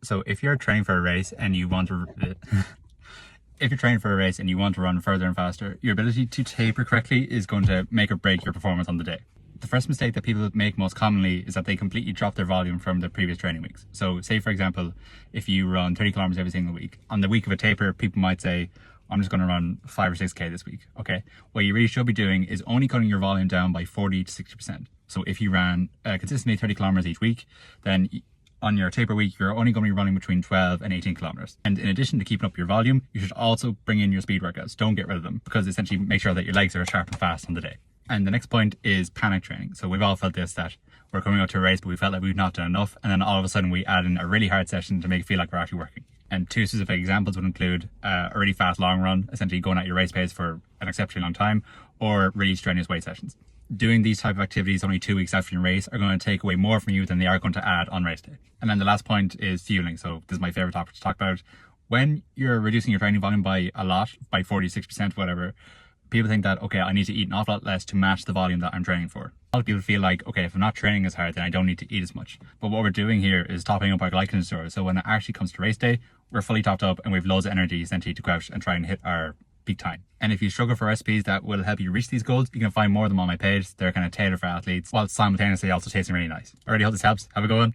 So if you're training for a race and you want to if you're training for a race and you want to run further and faster, your ability to taper correctly is going to make or break your performance on the day. The first mistake that people make most commonly is that they completely drop their volume from the previous training weeks. So say for example, if you run 30 kilometers every single week, on the week of a taper, people might say, I'm just going to run 5 or 6K this week. Okay. What you really should be doing is only cutting your volume down by 40 to 60%. So if you ran consistently 30 kilometers each week, then on your taper week, you're only going to be running between 12 and 18 kilometers. And in addition to keeping up your volume, you should also bring in your speed workouts. Don't get rid of them, because essentially make sure that your legs are sharp and fast on the day. And the next point is panic training. So we've all felt this, that we're coming out to a race, but we felt like we've not done enough. And then all of a sudden we add in a really hard session to make it feel like we're actually working. And 2 specific examples would include a really fast long run, essentially going at your race pace for an exceptionally long time, or really strenuous weight sessions. Doing these type of activities only 2 weeks after your race are going to take away more from you than they are going to add on race day. And then the last point is fueling. So this is my favorite topic to talk about. When you're reducing your training volume by a lot, by 46%, whatever, people think that, okay, I need to eat an awful lot less to match the volume that I'm training for. A lot of people feel like, okay, if I'm not training as hard, then I don't need to eat as much. But what we're doing here is topping up our glycogen stores. So when it actually comes to race day, we're fully topped up and we have loads of energy essentially to go out and try and hit our peak time. And if you struggle for recipes that will help you reach these goals, you can find more of them on my page. They're kind of tailored for athletes, while simultaneously also tasting really nice. Alrighty, hope this helps. Have a good one.